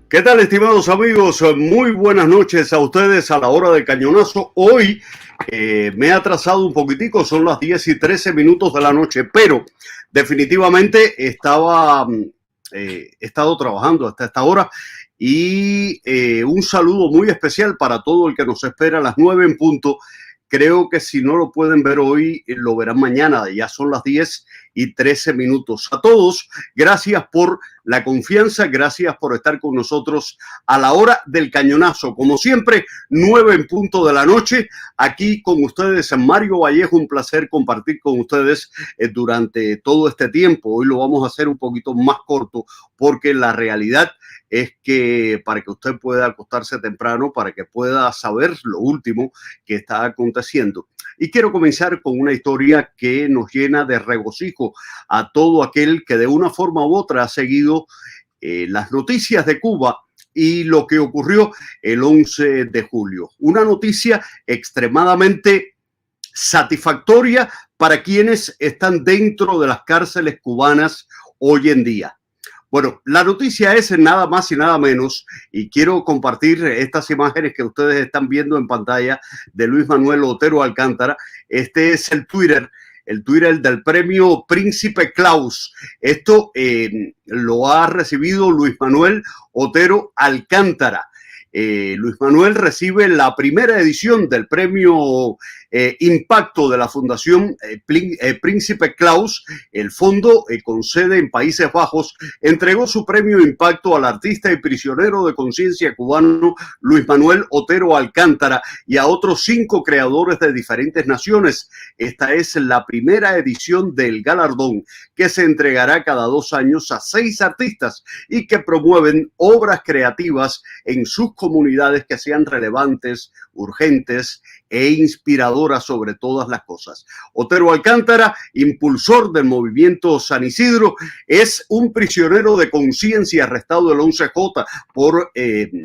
¿Qué tal, estimados amigos? Muy buenas noches a ustedes a la hora del cañonazo. Hoy me he atrasado un poquitico, son las 10:13 de la noche, pero definitivamente he estado trabajando hasta esta hora y un saludo muy especial para todo el que nos espera a las 9 en punto. Creo que si no lo pueden ver hoy, lo verán mañana. Ya son las 10:13. A todos, gracias por la confianza, gracias por estar con nosotros a la hora del cañonazo. Como siempre, 9 en punto de la noche, aquí con ustedes, Mario Vallejo. Un placer compartir con ustedes durante todo este tiempo. Hoy lo vamos a hacer un poquito más corto porque la realidad es que para que usted pueda acostarse temprano, para que pueda saber lo último que está aconteciendo. Y quiero comenzar con una historia que nos llena de regocijo a todo aquel que de una forma u otra ha seguido las noticias de Cuba y lo que ocurrió el 11 de julio. Una noticia extremadamente satisfactoria para quienes están dentro de las cárceles cubanas hoy en día. Bueno, la noticia es nada más y nada menos, y quiero compartir estas imágenes que ustedes están viendo en pantalla de Luis Manuel Otero Alcántara. Este es el Twitter del premio Príncipe Claus. Esto lo ha recibido Luis Manuel Otero Alcántara. Luis Manuel recibe la primera edición del premio Impacto de la Fundación Príncipe Claus. El fondo con sede en Países Bajos entregó su premio Impacto al artista y prisionero de conciencia cubano Luis Manuel Otero Alcántara y a otros 5 creadores de diferentes naciones. Esta es la primera edición del galardón, que se entregará cada 2 años a 6 artistas y que promueven obras creativas en sus comunidades que sean relevantes, urgentes e inspiradoras sobre todas las cosas. Otero Alcántara, impulsor del movimiento San Isidro, es un prisionero de conciencia arrestado el 11J por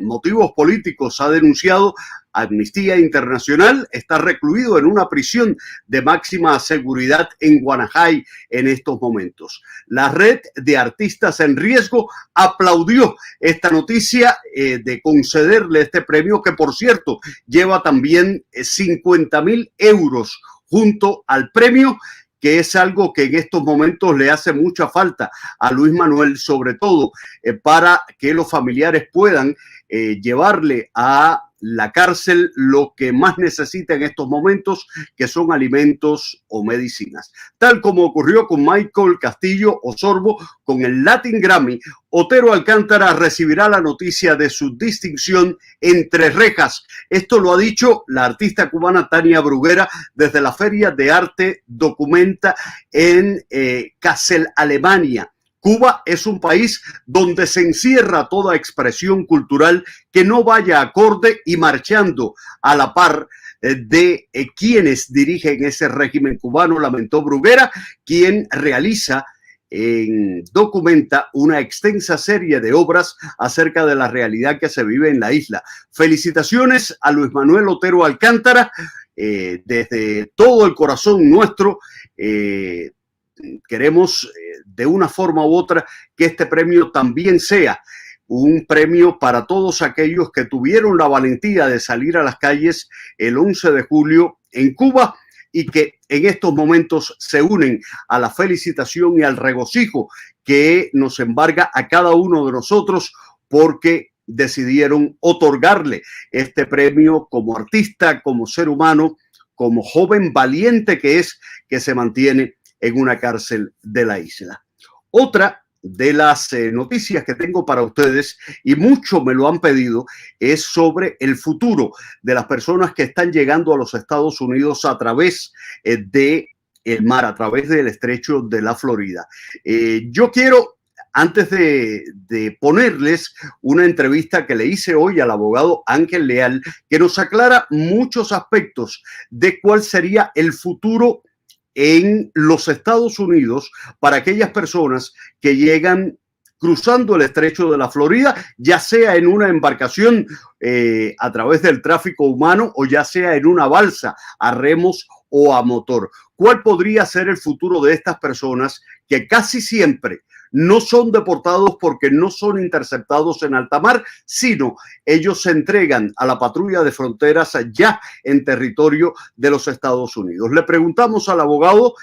motivos políticos. Ha denunciado Amnistía Internacional, está recluido en una prisión de máxima seguridad en Guanajay en estos momentos. La red de artistas en riesgo aplaudió esta noticia de concederle este premio, que por cierto lleva también 50,000 euros junto al premio, que es algo que en estos momentos le hace mucha falta a Luis Manuel, sobre todo para que los familiares puedan llevarle a la cárcel lo que más necesita en estos momentos, que son alimentos o medicinas. Tal como ocurrió con Michael Castillo Osorbo con el Latin Grammy, Otero Alcántara recibirá la noticia de su distinción entre rejas. Esto lo ha dicho la artista cubana Tania Bruguera desde la Feria de Arte Documenta en Kassel, Alemania. Cuba es un país donde se encierra toda expresión cultural que no vaya acorde y marchando a la par de quienes dirigen ese régimen cubano, lamentó Bruguera, quien realiza Documenta una extensa serie de obras acerca de la realidad que se vive en la isla. Felicitaciones a Luis Manuel Otero Alcántara, desde todo el corazón nuestro. Queremos de una forma u otra que este premio también sea un premio para todos aquellos que tuvieron la valentía de salir a las calles el 11 de julio en Cuba y que en estos momentos se unen a la felicitación y al regocijo que nos embarga a cada uno de nosotros, porque decidieron otorgarle este premio como artista, como ser humano, como joven valiente que es, que se mantiene en una cárcel de la isla. Otra de las noticias que tengo para ustedes, y mucho me lo han pedido, es sobre el futuro de las personas que están llegando a los Estados Unidos a través de el mar, a través del estrecho de la Florida. Yo quiero, antes de ponerles una entrevista que le hice hoy al abogado Ángel Leal, que nos aclara muchos aspectos de cuál sería el futuro en los Estados Unidos para aquellas personas que llegan cruzando el estrecho de la Florida, ya sea en una embarcación a través del tráfico humano o ya sea en una balsa a remos o a motor. ¿Cuál podría ser el futuro de estas personas que casi siempre no son deportados porque no son interceptados en alta mar, sino ellos se entregan a la patrulla de fronteras ya en territorio de los Estados Unidos. Le preguntamos al abogado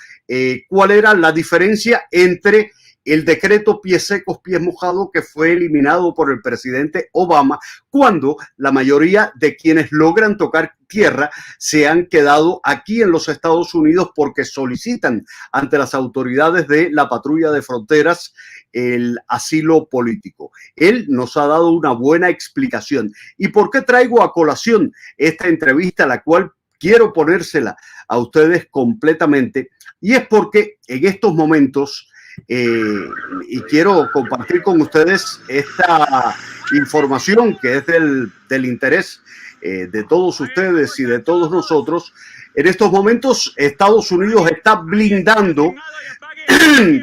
cuál era la diferencia entre el decreto pies secos, pies mojados que fue eliminado por el presidente Obama, cuando la mayoría de quienes logran tocar tierra se han quedado aquí en los Estados Unidos porque solicitan ante las autoridades de la patrulla de fronteras el asilo político. Él nos ha dado una buena explicación. ¿Y por qué traigo a colación esta entrevista, la cual quiero ponérsela a ustedes completamente? Y es porque en estos momentos y quiero compartir con ustedes esta información que es del interés de todos ustedes y de todos nosotros. En estos momentos Estados Unidos está blindando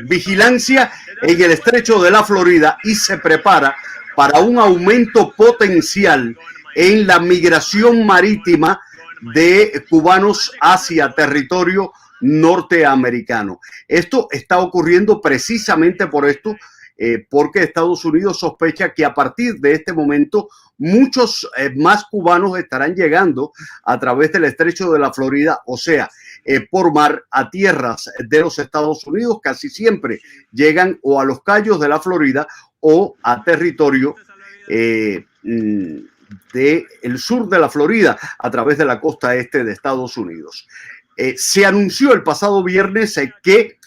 vigilancia en el estrecho de la Florida y se prepara para un aumento potencial en la migración marítima de cubanos hacia territorio norteamericano. Esto está ocurriendo precisamente por esto, porque Estados Unidos sospecha que a partir de este momento muchos más cubanos estarán llegando a través del estrecho de la Florida, o sea, por mar a tierras de los Estados Unidos. Casi siempre llegan o a los cayos de la Florida o a territorio del sur de la Florida a través de la costa este de Estados Unidos. Se anunció el pasado viernes que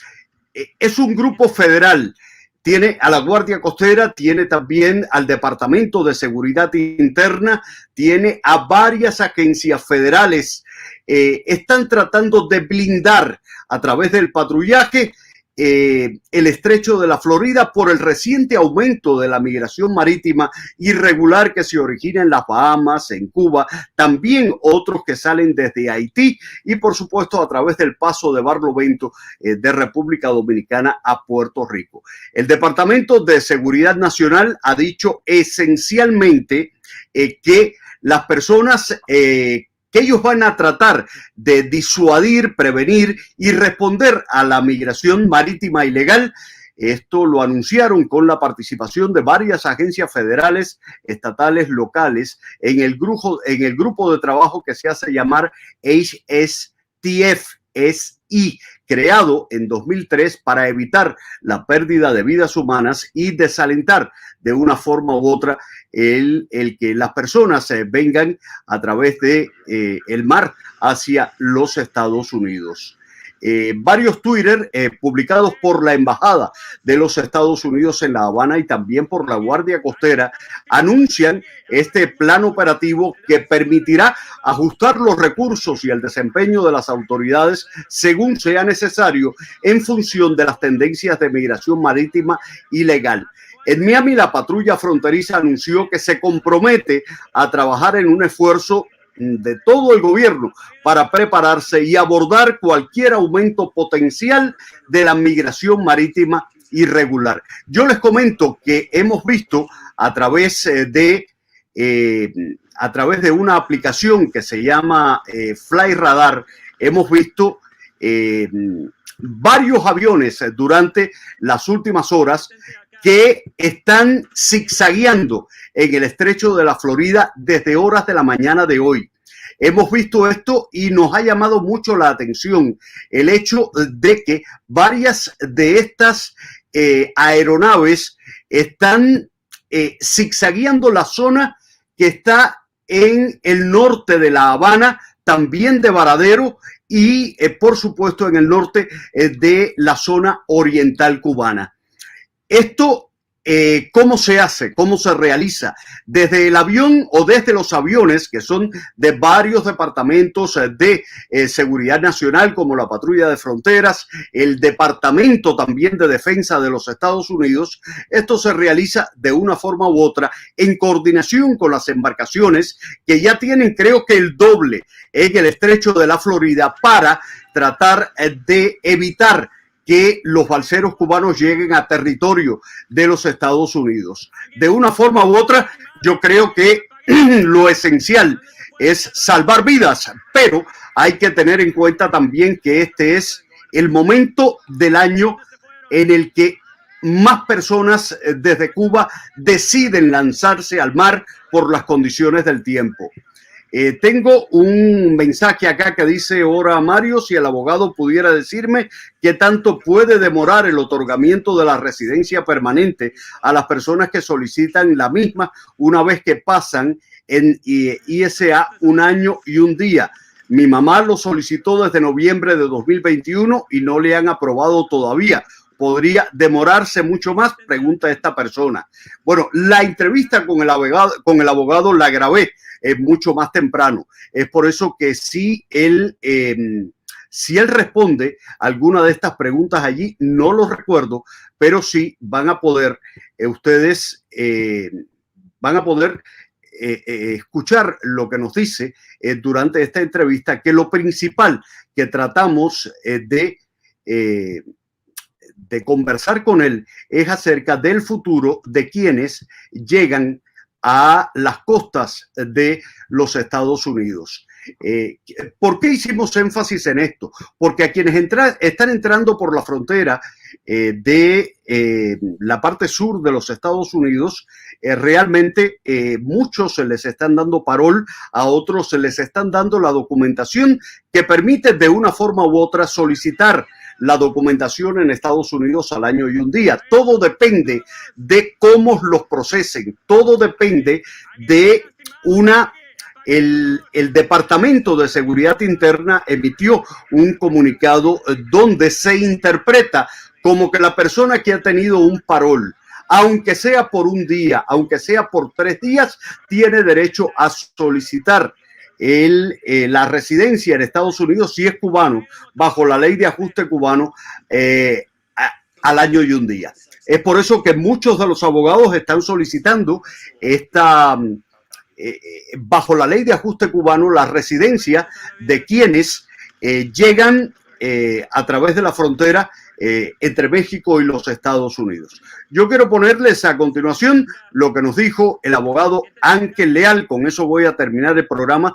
es un grupo federal. Tiene a la Guardia Costera, tiene también al Departamento de Seguridad Interna, tiene a varias agencias federales. Están tratando de blindar a través del patrullaje el estrecho de la Florida por el reciente aumento de la migración marítima irregular que se origina en las Bahamas, en Cuba, también otros que salen desde Haití y por supuesto a través del paso de Barlovento de República Dominicana a Puerto Rico. El Departamento de Seguridad Nacional ha dicho esencialmente que las personas que ellos van a tratar de disuadir, prevenir y responder a la migración marítima ilegal. Esto lo anunciaron con la participación de varias agencias federales, estatales, locales, en el grupo de trabajo que se hace llamar HSTF-SI, creado en 2003 para evitar la pérdida de vidas humanas y desalentar de una forma u otra el que las personas vengan a través de el mar hacia los Estados Unidos. Varios Twitter publicados por la Embajada de los Estados Unidos en La Habana y también por la Guardia Costera anuncian este plan operativo que permitirá ajustar los recursos y el desempeño de las autoridades según sea necesario en función de las tendencias de migración marítima ilegal. En Miami, la patrulla fronteriza anunció que se compromete a trabajar en un esfuerzo de todo el gobierno para prepararse y abordar cualquier aumento potencial de la migración marítima irregular. Yo les comento que hemos visto a través de una aplicación que se llama Fly Radar, hemos visto varios aviones durante las últimas horas que están zigzagueando en el estrecho de la Florida desde horas de la mañana de hoy. Hemos visto esto y nos ha llamado mucho la atención el hecho de que varias de estas aeronaves están zigzagueando la zona que está en el norte de La Habana, también de Varadero y por supuesto en el norte de la zona oriental cubana. Esto, ¿cómo se hace? ¿Cómo se realiza? Desde el avión o desde los aviones que son de varios departamentos de seguridad nacional, como la Patrulla de Fronteras, el Departamento también de Defensa de los Estados Unidos. Esto se realiza de una forma u otra en coordinación con las embarcaciones que ya tienen, creo que el doble en el estrecho de la Florida para tratar de evitar que los balseros cubanos lleguen a territorio de los Estados Unidos. De una forma u otra, yo creo que lo esencial es salvar vidas, pero hay que tener en cuenta también que este es el momento del año en el que más personas desde Cuba deciden lanzarse al mar por las condiciones del tiempo. Tengo un mensaje acá que dice: Ora Mario, si el abogado pudiera decirme qué tanto puede demorar el otorgamiento de la residencia permanente a las personas que solicitan la misma una vez que pasan en ISA un año y un día. Mi mamá lo solicitó desde noviembre de 2021 y no le han aprobado todavía. ¿Podría demorarse mucho más? Pregunta esta persona. Bueno, la entrevista con el abogado la grabé mucho más temprano. Es por eso que si él responde alguna de estas preguntas allí, no lo recuerdo, pero sí van a poder ustedes van a poder escuchar lo que nos dice durante esta entrevista, que lo principal que tratamos de conversar con él es acerca del futuro de quienes llegan a las costas de los Estados Unidos. ¿Por qué hicimos énfasis en esto? Porque a quienes están entrando por la frontera de la parte sur de los Estados Unidos, realmente muchos se les están dando parol, a otros se les están dando la documentación que permite de una forma u otra solicitar la documentación en Estados Unidos al año y un día. Todo depende de cómo los procesen, todo depende de el Departamento de Seguridad Interna emitió un comunicado donde se interpreta como que la persona que ha tenido un parol, aunque sea por un día, aunque sea por 3 días, tiene derecho a solicitar la residencia en Estados Unidos si es cubano, bajo la ley de ajuste cubano, al año y un día. Es por eso que muchos de los abogados están solicitando bajo la ley de ajuste cubano, la residencia de quienes llegan a través de la frontera entre México y los Estados Unidos. Yo quiero ponerles a continuación lo que nos dijo el abogado Ángel Leal. Con eso voy a terminar el programa,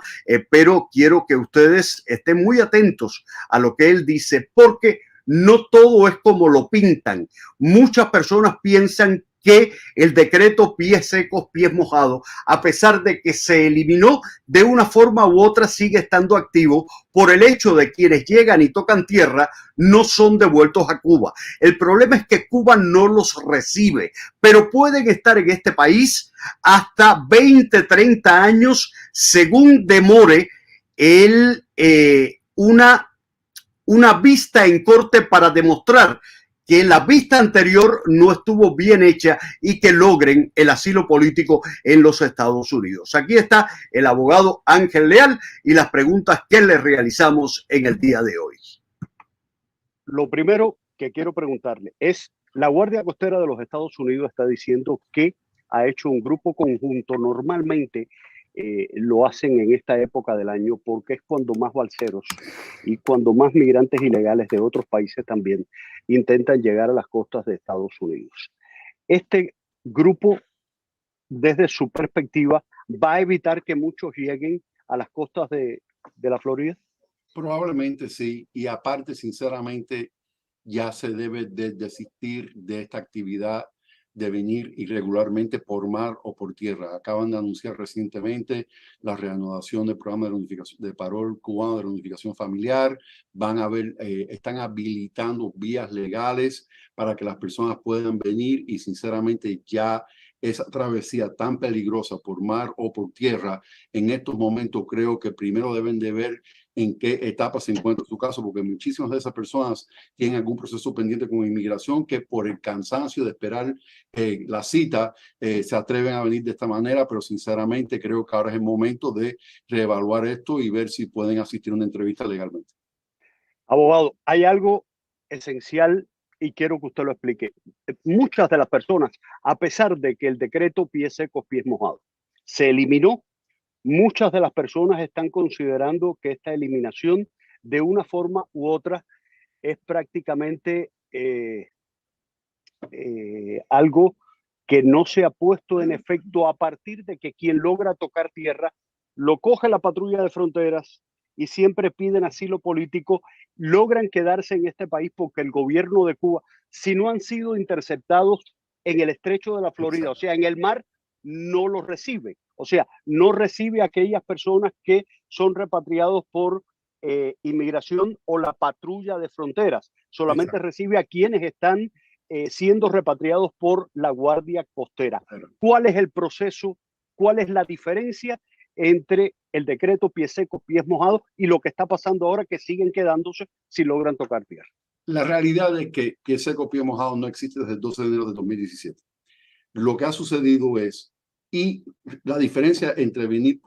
pero quiero que ustedes estén muy atentos a lo que él dice, porque no todo es como lo pintan. Muchas personas piensan que el decreto pies secos, pies mojados, a pesar de que se eliminó, de una forma u otra sigue estando activo por el hecho de quienes llegan y tocan tierra no son devueltos a Cuba. El problema es que Cuba no los recibe, pero pueden estar en este país hasta 20, 30 años según demore una vista en corte para demostrar que la vista anterior no estuvo bien hecha y que logren el asilo político en los Estados Unidos. Aquí está el abogado Ángel Leal y las preguntas que le realizamos en el día de hoy. Lo primero que quiero preguntarle es, la Guardia Costera de los Estados Unidos está diciendo que ha hecho un grupo conjunto. Normalmente lo hacen en esta época del año porque es cuando más balseros y cuando más migrantes ilegales de otros países también intentan llegar a las costas de Estados Unidos. Este grupo, desde su perspectiva, ¿va a evitar que muchos lleguen a las costas de la Florida? Probablemente sí, y aparte, sinceramente, ya se debe de desistir de esta actividad de venir irregularmente por mar o por tierra. Acaban de anunciar recientemente la reanudación del programa de reunificación de parol cubano de reunificación familiar. Van a ver, están habilitando vías legales para que las personas puedan venir, y sinceramente ya esa travesía tan peligrosa por mar o por tierra, en estos momentos creo que primero deben de ver en qué etapa se encuentra su caso, porque muchísimas de esas personas tienen algún proceso pendiente con inmigración que por el cansancio de esperar la cita se atreven a venir de esta manera, pero sinceramente creo que ahora es el momento de reevaluar esto y ver si pueden asistir a una entrevista legalmente. Abogado, hay algo esencial y quiero que usted lo explique. Muchas de las personas, a pesar de que el decreto pies secos, pies mojados se eliminó, muchas de las personas están considerando que esta eliminación de una forma u otra es prácticamente algo que no se ha puesto en efecto a partir de que quien logra tocar tierra lo coge la patrulla de fronteras y siempre piden asilo político, logran quedarse en este país porque el gobierno de Cuba, si no han sido interceptados en el estrecho de la Florida, o sea, en el mar, no los recibe. O sea, no recibe a aquellas personas que son repatriados por inmigración o la patrulla de fronteras. Solamente recibe a quienes están siendo repatriados por la Guardia Costera. ¿Cuál es el proceso? ¿Cuál es la diferencia entre el decreto Pie Seco, Pies Mojados y lo que está pasando ahora, que siguen quedándose si logran tocar tierra? La realidad es que Pie Seco, Pie Mojado no existe desde el 12 de enero de 2017. Lo que ha sucedido es, y la diferencia entre venir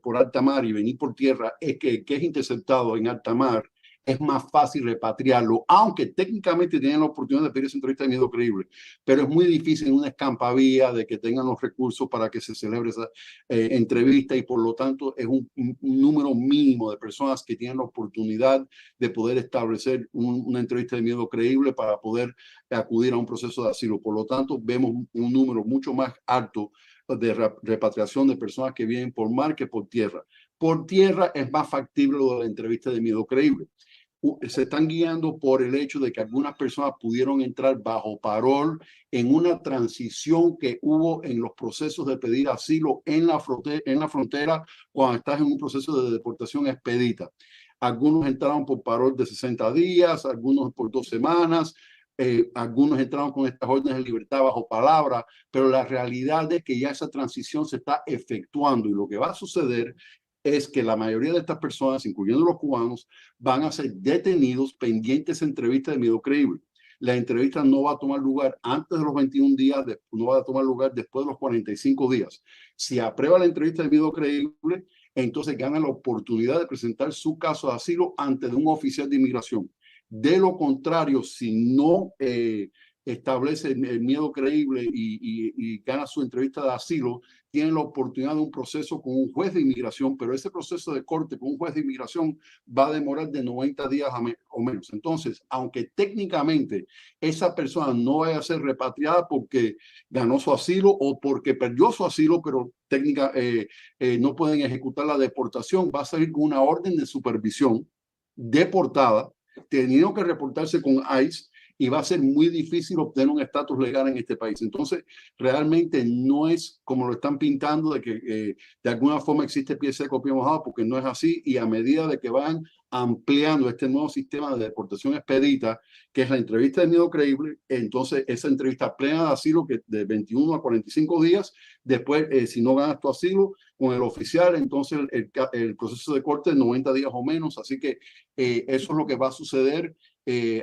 por alta mar y venir por tierra es que es interceptado en alta mar es más fácil repatriarlo, aunque técnicamente tienen la oportunidad de pedir esa entrevista de miedo creíble, pero es muy difícil en una escampavía de que tengan los recursos para que se celebre esa entrevista, y por lo tanto es un número mínimo de personas que tienen la oportunidad de poder establecer una entrevista de miedo creíble para poder acudir a un proceso de asilo. Por lo tanto, vemos un número mucho más alto de repatriación de personas que vienen por mar que por tierra. Por tierra es más factible lo de la entrevista de miedo creíble. Se están guiando por el hecho de que algunas personas pudieron entrar bajo parol en una transición que hubo en los procesos de pedir asilo en la frontera cuando estás en un proceso de deportación expedita. Algunos entraron por parol de 60 días, algunos por 2 semanas, algunos entraron con estas órdenes de libertad bajo palabra, pero la realidad es que ya esa transición se está efectuando, y lo que va a suceder es que la mayoría de estas personas, incluyendo los cubanos, van a ser detenidos pendientes de entrevista de miedo creíble. La entrevista no va a tomar lugar antes de los 21 días, no va a tomar lugar después de los 45 días. Si aprueba la entrevista de miedo creíble, entonces gana la oportunidad de presentar su caso de asilo ante un oficial de inmigración. De lo contrario, si no establece el miedo creíble y gana su entrevista de asilo, tiene la oportunidad de un proceso con un juez de inmigración, pero ese proceso de corte con un juez de inmigración va a demorar de 90 días o menos. Entonces, aunque técnicamente esa persona no vaya a ser repatriada porque ganó su asilo o porque perdió su asilo, pero no pueden ejecutar la deportación, va a salir con una orden de supervisión deportada, teniendo que reportarse con ICE, y va a ser muy difícil obtener un estatus legal en este país. Entonces, realmente no es como lo están pintando, de que de alguna forma existe pie seco, pie mojado, porque no es así. Y a medida de que van ampliando este nuevo sistema de deportación expedita, que es la entrevista de miedo creíble, entonces esa entrevista plena de asilo, que de 21 a 45 días, después, si no ganas tu asilo con el oficial, entonces el proceso de corte de 90 días o menos. Así que eso es lo que va a suceder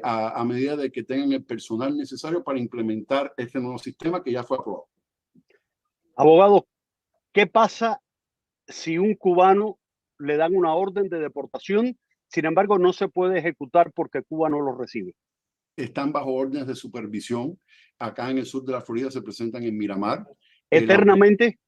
a medida de que tengan el personal necesario para implementar este nuevo sistema que ya fue aprobado. Abogado, ¿qué pasa si un cubano le dan una orden de deportación, sin embargo no se puede ejecutar porque Cuba no lo recibe? Están bajo órdenes de supervisión. Acá en el sur de la Florida se presentan en Miramar. ¿Eternamente?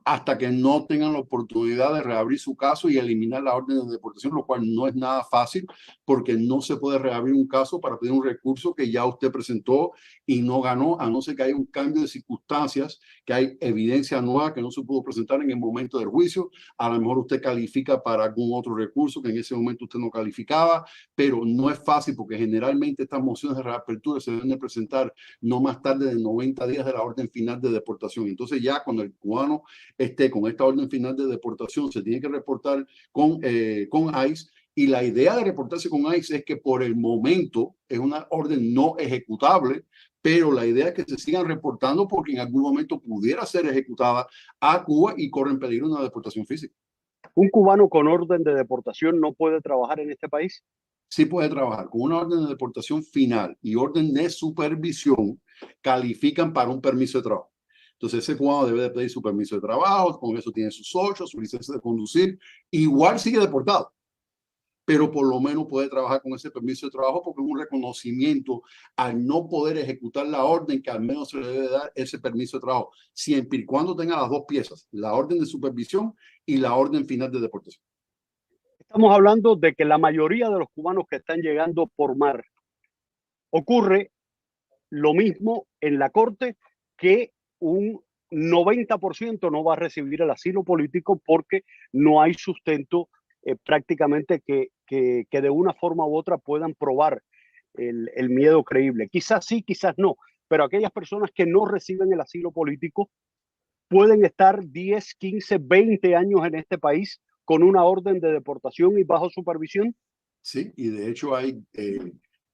Hasta que no tengan la oportunidad de reabrir su caso y eliminar la orden de deportación, lo cual no es nada fácil, porque no se puede reabrir un caso para pedir un recurso que ya usted presentó y no ganó, a no ser que haya un cambio de circunstancias, que hay evidencia nueva que no se pudo presentar en el momento del juicio. A lo mejor usted califica para algún otro recurso que en ese momento usted no calificaba, pero no es fácil, porque generalmente estas mociones de reapertura se deben de presentar no más tarde de 90 días de la orden final de deportación. Entonces ya cuando el cubano esté con esta orden final de deportación, se tiene que reportar con ICE, y la idea de reportarse con ICE es que por el momento es una orden no ejecutable, pero la idea es que se sigan reportando porque en algún momento pudiera ser ejecutada a Cuba y corre en peligro una deportación física. ¿Un cubano con orden de deportación no puede trabajar en este país? Sí puede trabajar con una orden de deportación final y orden de supervisión, califican para un permiso de trabajo. Entonces ese cubano debe de pedir su permiso de trabajo, con eso tiene sus 8, su licencia de conducir, igual sigue deportado, pero por lo menos puede trabajar con ese permiso de trabajo, porque es un reconocimiento al no poder ejecutar la orden, que al menos se le debe dar ese permiso de trabajo, siempre y cuando tenga las dos piezas, la orden de supervisión y la orden final de deportación. Estamos hablando de que la mayoría de los cubanos que están llegando por mar, ocurre lo mismo en la corte, que un 90% no va a recibir el asilo político porque no hay sustento prácticamente que de una forma u otra puedan probar el miedo creíble. Quizás sí, quizás no, pero aquellas personas que no reciben el asilo político pueden estar 10, 15, 20 años en este país con una orden de deportación y bajo supervisión. Sí, y de hecho hay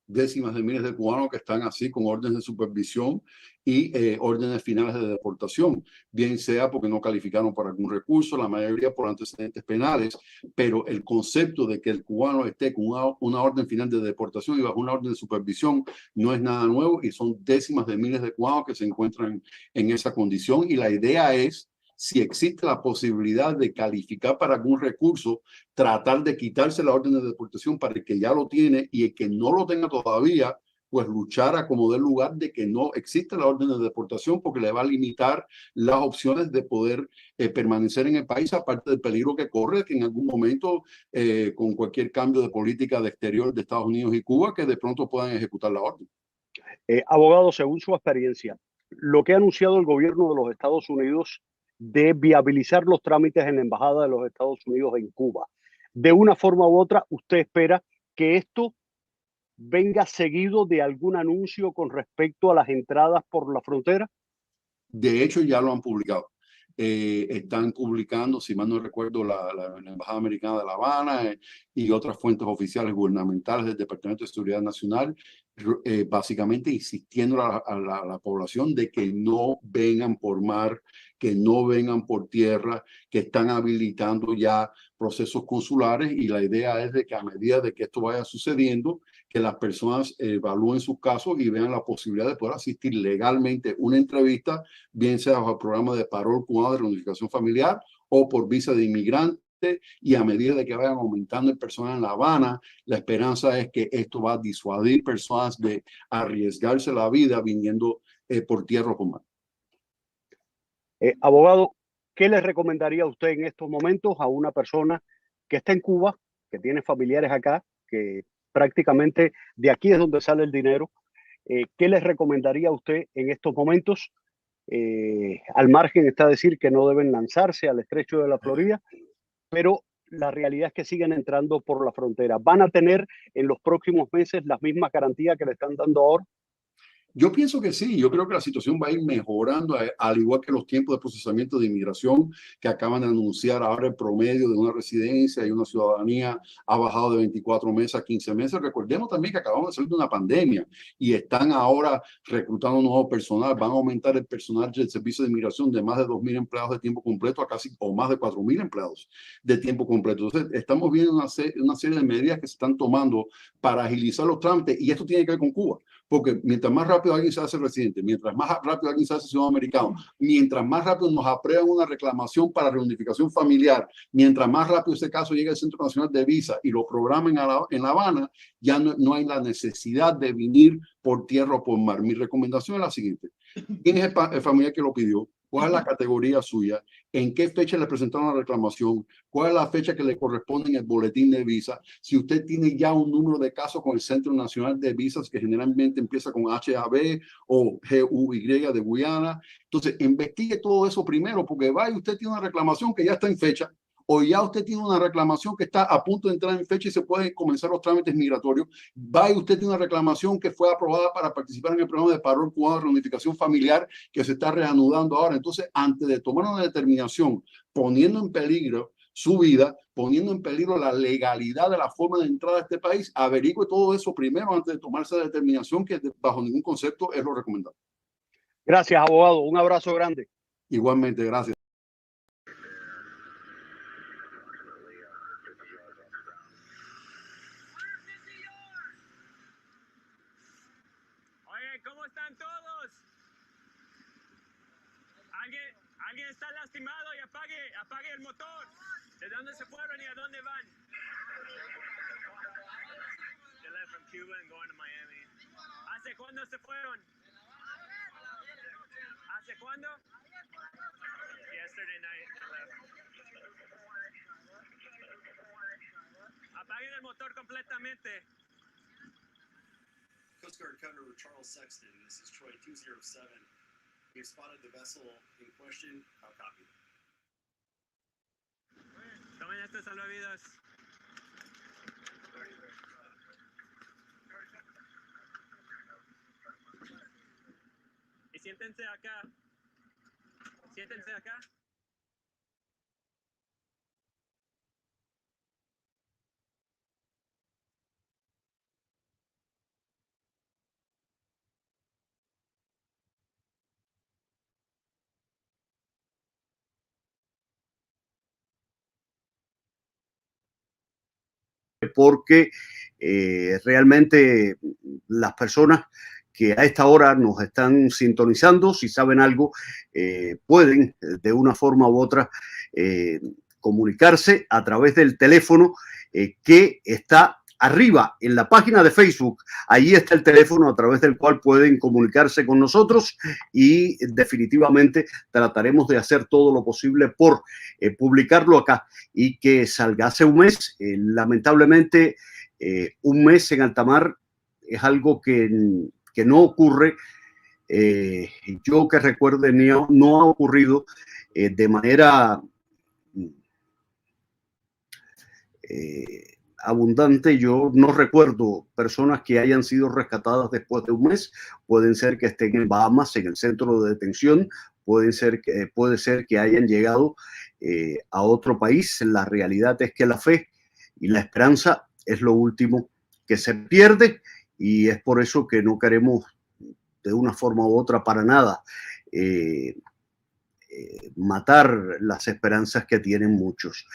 décimas de miles de cubanos que están así con órdenes de supervisión y órdenes finales de deportación, bien sea porque no calificaron para algún recurso, la mayoría por antecedentes penales, pero el concepto de que el cubano esté con una orden final de deportación y bajo una orden de supervisión no es nada nuevo, y son décimas de miles de cubanos que se encuentran en esa condición, y la idea es, si existe la posibilidad de calificar para algún recurso, tratar de quitarse la orden de deportación para el que ya lo tiene, y el que no lo tenga todavía, pues luchar a como dé lugar de que no existe la orden de deportación, porque le va a limitar las opciones de poder permanecer en el país, aparte del peligro que corre que en algún momento, con cualquier cambio de política de exterior de Estados Unidos y Cuba, que de pronto puedan ejecutar la orden. Abogado, según su experiencia, lo que ha anunciado el gobierno de los Estados Unidos de viabilizar los trámites en la Embajada de los Estados Unidos en Cuba, de una forma u otra, ¿usted espera que esto venga seguido de algún anuncio con respecto a las entradas por la frontera? De hecho, ya lo han publicado. Están publicando, si mal no recuerdo, la Embajada Americana de La Habana y otras fuentes oficiales gubernamentales del Departamento de Seguridad Nacional, básicamente insistiendo a la población de que no vengan por mar, que no vengan por tierra, que están habilitando ya procesos consulares, y la idea es de que a medida de que esto vaya sucediendo, que las personas evalúen sus casos y vean la posibilidad de poder asistir legalmente a una entrevista, bien sea bajo el programa de parol cubano de reunificación familiar o por visa de inmigrante. Y a medida de que vayan aumentando el personal en La Habana, la esperanza es que esto va a disuadir personas de arriesgarse la vida viniendo por tierra o por mar. Abogado, ¿qué le recomendaría usted en estos momentos a una persona que está en Cuba, que tiene familiares acá, que prácticamente de aquí es donde sale el dinero? ¿Qué les recomendaría a usted en estos momentos? Al margen está decir que no deben lanzarse al estrecho de la Florida, pero la realidad es que siguen entrando por la frontera. ¿Van a tener en los próximos meses las mismas garantías que le están dando ahora? Yo pienso que sí, yo creo que la situación va a ir mejorando, al igual que los tiempos de procesamiento de inmigración que acaban de anunciar. Ahora el promedio de una residencia y una ciudadanía ha bajado de 24 meses a 15 meses. Recordemos también que acabamos de salir de una pandemia y están ahora reclutando nuevo personal. Van a aumentar el personal del servicio de inmigración de más de 2.000 empleados de tiempo completo a casi o más de 4.000 empleados de tiempo completo. Entonces, estamos viendo una serie de medidas que se están tomando para agilizar los trámites, y esto tiene que ver con Cuba. Porque mientras más rápido alguien se hace residente, mientras más rápido alguien se hace ciudadano americano, mientras más rápido nos aprueban una reclamación para reunificación familiar, mientras más rápido ese caso llega al Centro Nacional de Visa y lo programen en La Habana, ya no hay la necesidad de venir por tierra o por mar. Mi recomendación es la siguiente: ¿quién es el familiar que lo pidió? ¿Cuál es la categoría suya? ¿En qué fecha le presentaron la reclamación? ¿Cuál es la fecha que le corresponde en el boletín de visa? Si usted tiene ya un número de casos con el Centro Nacional de Visas, que generalmente empieza con HAB o GUY de Guyana, entonces investigue todo eso primero, porque vaya, usted tiene una reclamación que ya está en fecha, o ya usted tiene una reclamación que está a punto de entrar en fecha y se pueden comenzar los trámites migratorios. Vaya, usted tiene una reclamación que fue aprobada para participar en el programa de parol cubano de reunificación familiar que se está reanudando ahora. Entonces, antes de tomar una determinación poniendo en peligro su vida, poniendo en peligro la legalidad de la forma de entrada a este país, averigüe todo eso primero antes de tomar esa determinación, que bajo ningún concepto es lo recomendable. Gracias, abogado. Un abrazo grande. Igualmente, gracias. ¿Cómo están todos? ¿Alguien está lastimado? Y apague el motor. ¿De dónde se fueron y a dónde van? They left from Cuba and going to Miami. ¿Hace cuándo se fueron? ¿Hace cuándo? Yesterday night they left. Apaguen el motor completamente. Coast Guard Commander Charles Sexton, this is Troy 207. We have spotted the vessel in question. I'll copy. Tomen estos salvavidas. Y siéntense acá. Siéntense acá. Porque realmente las personas que a esta hora nos están sintonizando, si saben algo, pueden de una forma u otra comunicarse a través del teléfono que está arriba en la página de Facebook. Ahí está el teléfono a través del cual pueden comunicarse con nosotros y definitivamente trataremos de hacer todo lo posible por publicarlo acá y que salga. Hace un mes, lamentablemente, un mes en alta mar es algo que no ocurre. Yo que recuerde, no ha ocurrido de manera abundante. Yo no recuerdo personas que hayan sido rescatadas después de un mes. Pueden ser que estén en Bahamas, en el centro de detención. Puede ser que hayan llegado a otro país. La realidad es que la fe y la esperanza es lo último que se pierde y es por eso que no queremos de una forma u otra para nada matar las esperanzas que tienen muchos.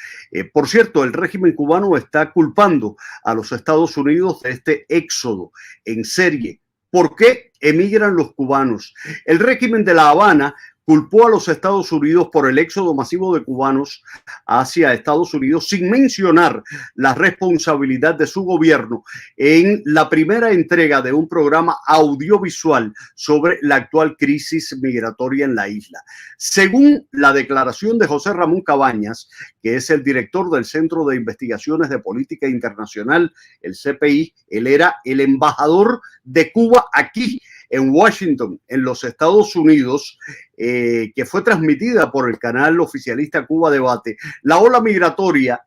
Por cierto, el régimen cubano está culpando a los Estados Unidos de este éxodo en serie. ¿Por qué emigran los cubanos? El régimen de La Habana culpó a los Estados Unidos por el éxodo masivo de cubanos hacia Estados Unidos sin mencionar la responsabilidad de su gobierno en la primera entrega de un programa audiovisual sobre la actual crisis migratoria en la isla. Según la declaración de José Ramón Cabañas, que es el director del Centro de Investigaciones de Política Internacional, el CPI, él era el embajador de Cuba aquí en Washington, en los Estados Unidos, que fue transmitida por el canal oficialista Cuba Debate. La ola migratoria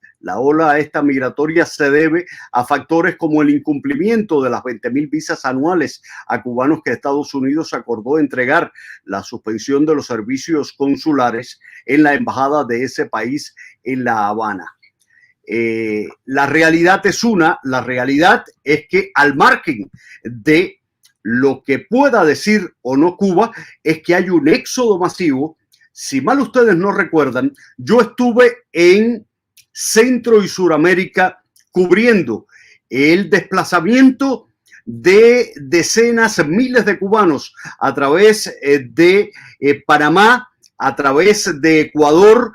se debe a factores como el incumplimiento de las 20,000 visas anuales a cubanos que Estados Unidos acordó entregar, la suspensión de los servicios consulares en la embajada de ese país en La Habana. La realidad es que al margen de lo que pueda decir o no Cuba, es que hay un éxodo masivo. Si mal ustedes no recuerdan, yo estuve en Centro y Suramérica cubriendo el desplazamiento de decenas, miles de cubanos a través de Panamá, a través de Ecuador.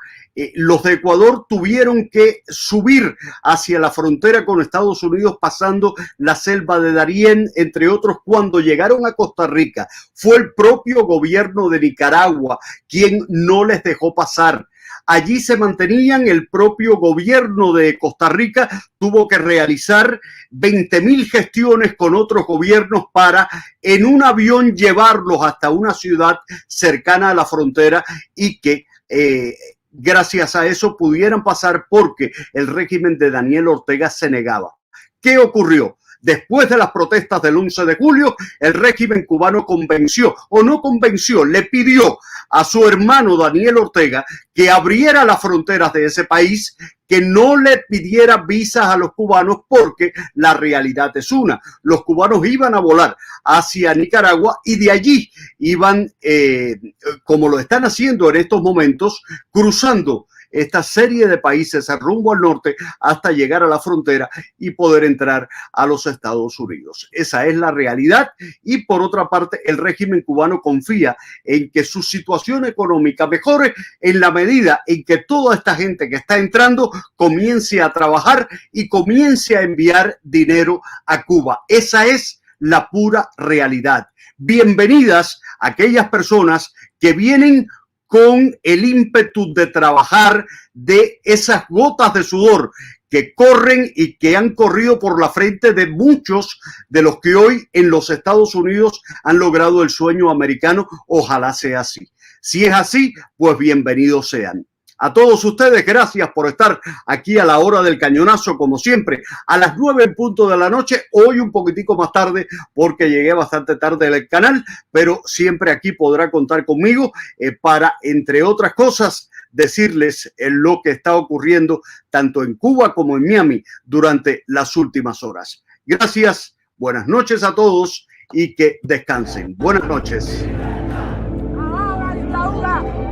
Los de Ecuador tuvieron que subir hacia la frontera con Estados Unidos pasando la selva de Darién, entre otros. Cuando llegaron a Costa Rica, fue el propio gobierno de Nicaragua quien no les dejó pasar. Allí se mantenían, el propio gobierno de Costa Rica tuvo que realizar 20,000 gestiones con otros gobiernos para en un avión llevarlos hasta una ciudad cercana a la frontera y que gracias a eso pudieran pasar, porque el régimen de Daniel Ortega se negaba. ¿Qué ocurrió? Después de las protestas del 11 de julio, el régimen cubano le pidió a su hermano Daniel Ortega que abriera las fronteras de ese país, que no le pidiera visas a los cubanos, porque la realidad es una. Los cubanos iban a volar hacia Nicaragua y de allí iban, como lo están haciendo en estos momentos, cruzando esta serie de países rumbo al norte hasta llegar a la frontera y poder entrar a los Estados Unidos. Esa es la realidad. Y por otra parte, el régimen cubano confía en que su situación económica mejore en la medida en que toda esta gente que está entrando comience a trabajar y comience a enviar dinero a Cuba. Esa es la pura realidad. Bienvenidas aquellas personas que vienen con el ímpetu de trabajar, de esas gotas de sudor que corren y que han corrido por la frente de muchos de los que hoy en los Estados Unidos han logrado el sueño americano. Ojalá sea así. Si es así, pues bienvenidos sean. A todos ustedes, gracias por estar aquí a la hora del cañonazo, como siempre, a las 9 en punto de la noche, hoy un poquitico más tarde, porque llegué bastante tarde al canal, pero siempre aquí podrá contar conmigo para, entre otras cosas, decirles lo que está ocurriendo tanto en Cuba como en Miami durante las últimas horas. Gracias, buenas noches a todos y que descansen. Buenas noches. ¡Ah, la dictadura!